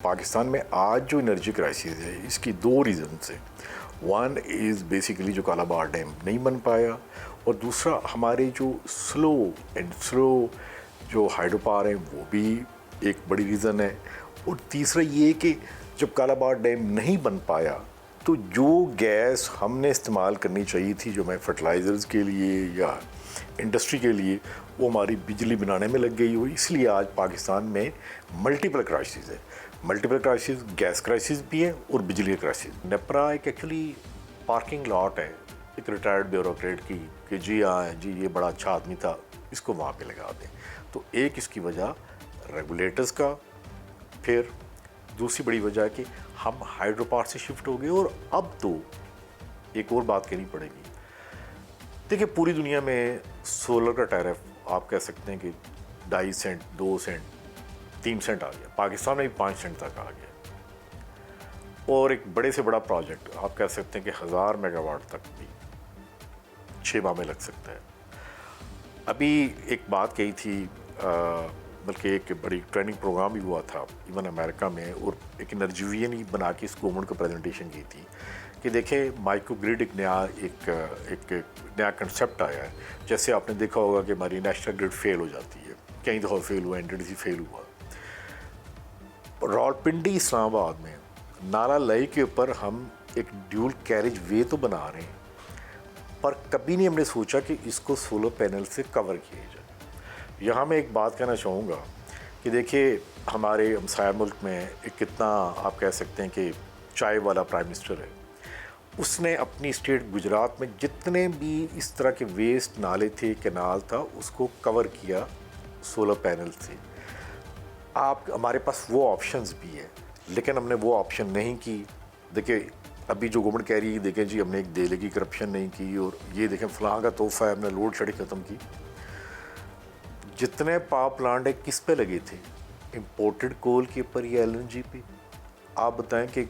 پاکستان میں آج جو انرجی کرائسس ہے اس کی دو ریزنس ہیں. ون از بیسیکلی جو کالا باغ ڈیم نہیں بن پایا، اور دوسرا ہمارے جو سلو جو ہائیڈرو پاور ہیں وہ بھی ایک بڑی ریزن ہے. اور تیسرا یہ کہ جب کالا باغ ڈیم نہیں بن پایا تو جو گیس ہم نے استعمال کرنی چاہیے تھی جو میں فرٹیلائزرز کے لیے یا انڈسٹری کے لیے، وہ ہماری بجلی بنانے میں لگ گئی ہوئی. اس لیے آج پاکستان میں ملٹیپل کرائسس ہے. ملٹیپل کرائسس گیس کرائسس بھی ہے اور بجلی کرائسس. نیپرا ایک ایکچولی پارکنگ لاٹ ہے ایک ریٹائرڈ بیوروکریٹ کی کہ جی ہاں جی یہ بڑا اچھا آدمی تھا، اس کو وہاں پہ لگا دیں. تو ایک اس کی وجہ ریگولیٹرز کا، پھر دوسری بڑی وجہ ہے کہ ہم ہائیڈرو پاور سے شفٹ ہو گئے. اور اب تو ایک اور بات کہنی پڑے گی. دیکھیں پوری دنیا میں سولر کا ٹیرف آپ کہہ سکتے ہیں کہ 2.5 سینٹ 2 سینٹ 3 سینٹ آ گیا. پاکستان میں بھی 5 سینٹ تک آ گیا. اور ایک بڑے سے بڑا پروجیکٹ آپ کہہ سکتے ہیں کہ 1000 میگا واٹ تک بھی 6 ماہ میں لگ سکتا ہے. ابھی ایک بات کہی تھی، بلکہ ایک بڑی ٹریننگ پروگرام بھی ہوا تھا ایون امریکہ میں، اور ایک انرجیوین ہی بنا کے اس گورنمنٹ کو پریزنٹیشن کی تھی کہ دیکھیں مائکرو گریڈ ایک نیا کنسیپٹ آیا ہے. جیسے آپ نے دیکھا ہوگا کہ ہماری نیشنل گریڈ فیل ہو جاتی ہے، کئی دفعہ فیل ہوا، NTDC فیل ہوا. راولپنڈی اسلام آباد میں نالا لئی کے اوپر ہم ایک ڈیول کیریج وے تو بنا رہے ہیں، پر کبھی نہیں ہم نے سوچا کہ اس کو سولر پینل سے کور کیا جائے. یہاں میں ایک بات کہنا چاہوں گا کہ دیکھیے ہمارے ہمسایہ ملک میں ایک کتنا آپ کہہ سکتے ہیں کہ چائے والا پرائم منسٹر ہے. اس نے اپنی اسٹیٹ گجرات میں جتنے بھی اس طرح کے ویسٹ نالے تھے، کینال تھا، اس کو کور کیا سولر پینل سے. آپ ہمارے پاس وہ آپشنز بھی ہے، لیکن ہم نے وہ آپشن نہیں کی. دیکھیں ابھی جو گورنمنٹ کہہ رہی ہے دیکھیں جی ہم نے ایک دہلی کی کرپشن نہیں کی، اور یہ دیکھیں فلاں کا تحفہ ہے ہم نے لوڈ شیڈنگ ختم کی. جتنے پاور پلانٹ ہے کس پہ لگے تھے؟ امپورٹڈ کول کے اوپر یا LNG پہ. آپ بتائیں کہ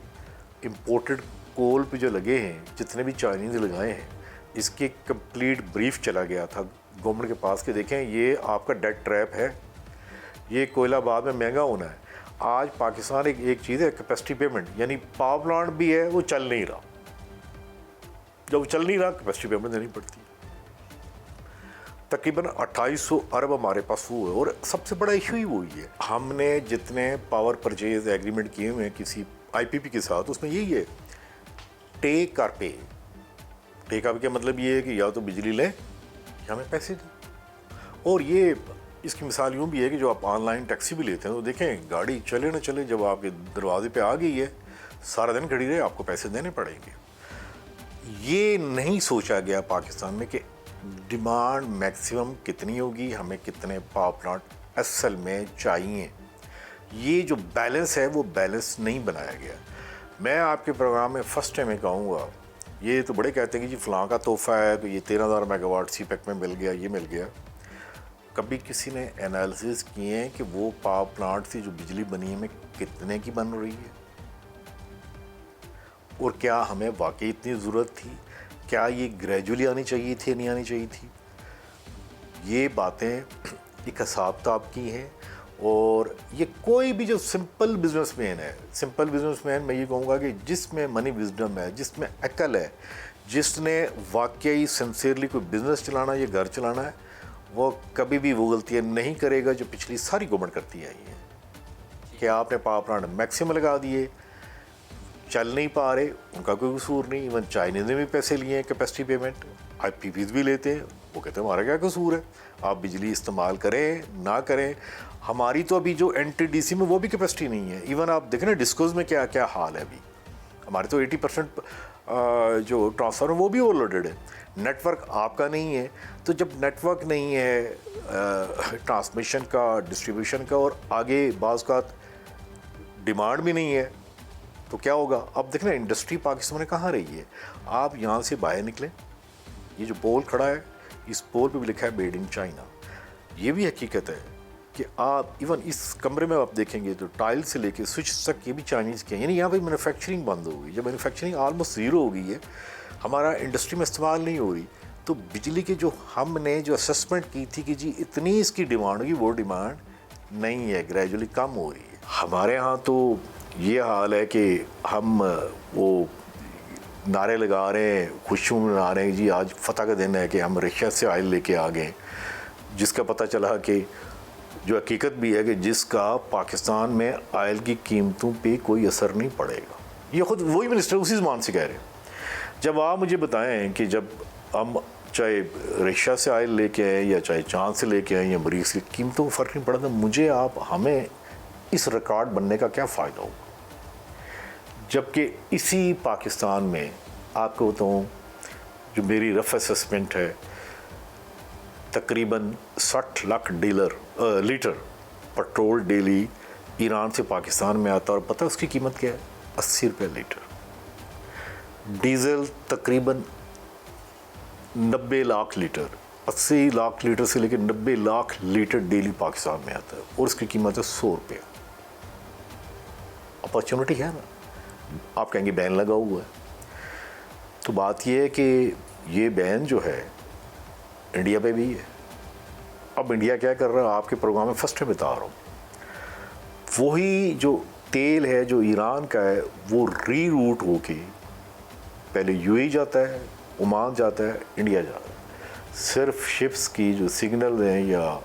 امپورٹڈ کول پہ جو لگے ہیں، جتنے بھی چائنیز لگائے ہیں، اس کے کمپلیٹ بریف چلا گیا تھا گورنمنٹ کے پاس کہ دیکھیں یہ آپ کا ڈیٹ ٹریپ ہے، یہ کوئلہ بعد میں مہنگا ہونا ہے. آج پاکستان ایک چیز ہے کیپیسٹی پیمنٹ، یعنی پاور پلانٹ بھی ہے وہ چل نہیں رہا. جب وہ چل نہیں رہا کیپیسٹی پیمنٹ دینی پڑتی. تقریباً 2800 ارب ہمارے پاس وہ ہے. اور سب سے بڑا ایشو ہی وہی ہے، ہم نے جتنے پاور پرچیز ایگریمنٹ کیے ہوئے ہیں کسی IPP کے ساتھ، اس میں یہی ہے ٹیک اور پے. ٹیک اور پے کا مطلب یہ ہے کہ یا تو بجلی لیں یا ہمیں پیسے دیں. اور یہ اس کی مثال یوں بھی ہے کہ جو آپ آن لائن ٹیکسی بھی لیتے ہیں تو دیکھیں گاڑی چلے نہ چلے، جب آپ کے دروازے پہ آ گئی ہے سارا دن کھڑی رہے، آپ کو پیسے دینے پڑیں گے. یہ نہیں سوچا گیا پاکستان میں کہ ڈیمانڈ میکسیمم کتنی ہوگی، ہمیں کتنے پاور پلانٹ اصل میں چاہیے. یہ جو بیلنس ہے وہ بیلنس نہیں بنایا گیا. میں آپ کے پروگرام میں فرسٹ ٹائم میں کہوں گا، یہ تو بڑے کہتے ہیں کہ جی فلاں کا تحفہ ہے تو یہ 13,000 میگا واٹ سی پیک میں مل گیا، یہ مل گیا. کبھی کسی نے انالیسس کیے ہیں کہ وہ پاور پلانٹ سے جو بجلی بنی ہے میں کتنے کی بن رہی ہے، اور کیا ہمیں واقعی اتنی ضرورت تھی؟ کیا یہ گریجولی آنی چاہیے تھی نہیں آنی چاہیے تھی؟ یہ باتیں ایک حساب کتاب کی ہیں. اور یہ کوئی بھی جو سمپل بزنس مین ہے، سمپل بزنس مین میں یہ کہوں گا کہ جس میں منی وزڈم ہے، جس میں عقل ہے، جس نے واقعی سنسیئرلی کوئی بزنس چلانا یا گھر چلانا ہے، وہ کبھی بھی وہ غلطیاں نہیں کرے گا جو پچھلی ساری گورنمنٹ کرتی آئی ہیں کہ آپ نے پاور پلانٹ میکسیمم لگا دیے، چل نہیں پا رہے، ان کا کوئی قصور نہیں. ایون چائنیز نے بھی پیسے لیے ہیں کیپیسٹی پیمنٹ، IPPs بھی لیتے ہیں، وہ کہتے ہیں ہمارا کیا قصور ہے، آپ بجلی استعمال کریں نہ کریں. ہماری تو ابھی جو NTDC میں وہ بھی کیپیسٹی نہیں ہے. ایون آپ دیکھیں نا ڈسکوز میں کیا کیا حال ہے. ابھی ہمارے تو 80% جو ٹرانسفارمر وہ بھی اوور لوڈڈ ہے. نیٹ ورک آپ کا نہیں ہے. تو جب نیٹ ورک نہیں ہے ٹرانسمیشن کا، ڈسٹریبیوشن کا، اور آگے بعض کا ڈیمانڈ بھی نہیں ہے تو کیا ہوگا؟ اب دیکھیں نا انڈسٹری پاکستان میں کہاں رہی ہے. آپ یہاں سے باہر نکلیں، یہ جو پول کھڑا ہے اس پول پہ بھی لکھا ہے میڈ ان چائنا. یہ بھی حقیقت ہے کہ آپ ایون اس کمرے میں آپ دیکھیں گے تو ٹائل سے لے کے سوئچ تک یہ بھی چائنیز کے ہیں. یعنی یہاں پہ مینوفیکچرنگ بند ہو گئی. جب مینوفیکچرنگ آلموسٹ زیرو ہو گئی ہے، ہمارا انڈسٹری میں استعمال نہیں ہو رہی، تو بجلی کے جو ہم نے جو اسسمنٹ کی تھی کہ جی اتنی اس کی ڈیمانڈ ہوگی، وہ ڈیمانڈ نہیں ہے، گریجولی کم ہو رہی ہے. ہمارے ہاں تو یہ حال ہے کہ ہم وہ نعرے لگا رہے ہیں، خوشیوں منا رہے ہیں، جی آج فتح کا دن ہے کہ ہم رشیا سے آئل لے کے آ گئے، جس کا پتہ چلا کہ جو حقیقت بھی ہے کہ جس کا پاکستان میں آئل کی قیمتوں پہ کوئی اثر نہیں پڑے گا. یہ خود وہی منسٹر اسی زبان سے کہہ رہے ہیں. جب آپ مجھے بتائیں کہ جب ہم چاہے رشیا سے آئل لے کے آئیں یا چاہے چاند سے لے کے آئیں یا مریخ سے، قیمتوں کو فرق نہیں پڑا، تو مجھے ہمیں اس ریکارڈ بننے کا کیا فائدہ ہوگا؟ جبکہ اسی پاکستان میں آپ کو بتاؤں، جو میری رف اسسمنٹ ہے، تقریباً 60 lakh litre petrol daily Iran سے پاکستان میں آتا ہے، اور پتہ اس کی قیمت کیا ہے؟ 80 روپے لیٹر. ڈیزل تقریباً 90 لاکھ لیٹر، 80 لاکھ لیٹر سے لے کے 90 لاکھ لیٹر ڈیلی پاکستان میں آتا ہے، اور اس کی قیمت ہے 100 روپے. اپارچونٹی ہے نا. آپ کہیں گے بین لگا ہوا ہے، تو بات یہ ہے کہ یہ بین جو ہے انڈیا پہ بھی ہے. اب انڈیا کیا کر رہا ہے؟ آپ کے پروگرام میں فرسٹ میں بتا رہا ہوں، وہی جو تیل ہے جو ایران کا ہے وہ ری روٹ ہو کے پہلے یو اے جاتا ہے، عمان جاتا ہے، انڈیا جاتا ہے. صرف شپس کی جو سگنل ہیں یا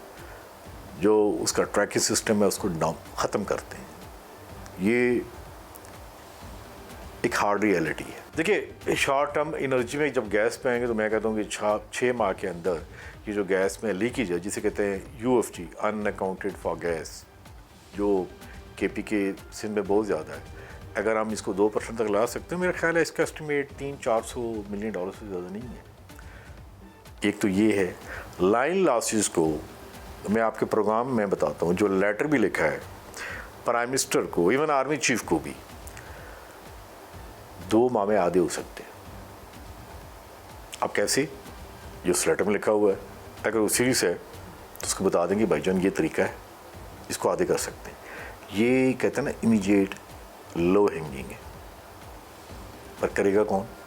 جو اس کا ٹریکنگ سسٹم ہے اس کو ختم کرتے ہیں. یہ ایک ہارڈ ریئلٹی ہے. دیکھیے شارٹ ٹرم انرجی میں جب گیس پہ آئیں گے تو میں کہتا ہوں کہ 6 ماہ کے اندر یہ جو گیس میں لیکیج ہے، جسے کہتے ہیں UFG unaccounted for gas, جو KP کے سندھ میں بہت زیادہ ہے، اگر ہم اس کو 2% تک لا سکتے ہیں، میرا خیال ہے اس کا اسٹیمیٹ $300-400 ملین سے زیادہ نہیں ہے. ایک تو یہ ہے. لائن لاسز کو میں آپ کے پروگرام میں بتاتا ہوں، جو لیٹر بھی لکھا ہے پرائم منسٹر کو، ایون آرمی چیف کو بھی، 2 ماہ میں آدھے ہو سکتے ہیں. اب کیسے؟ جو اس لیٹر میں لکھا ہوا ہے، اگر وہ سیریس ہے تو اس کو بتا دیں گے بھائی جان یہ طریقہ ہے، اس کو آدھے کر سکتے ہیں. یہ کہتے ہیں نا امیجیٹ لو ہینگنگ ہے، پر کرے گا کون؟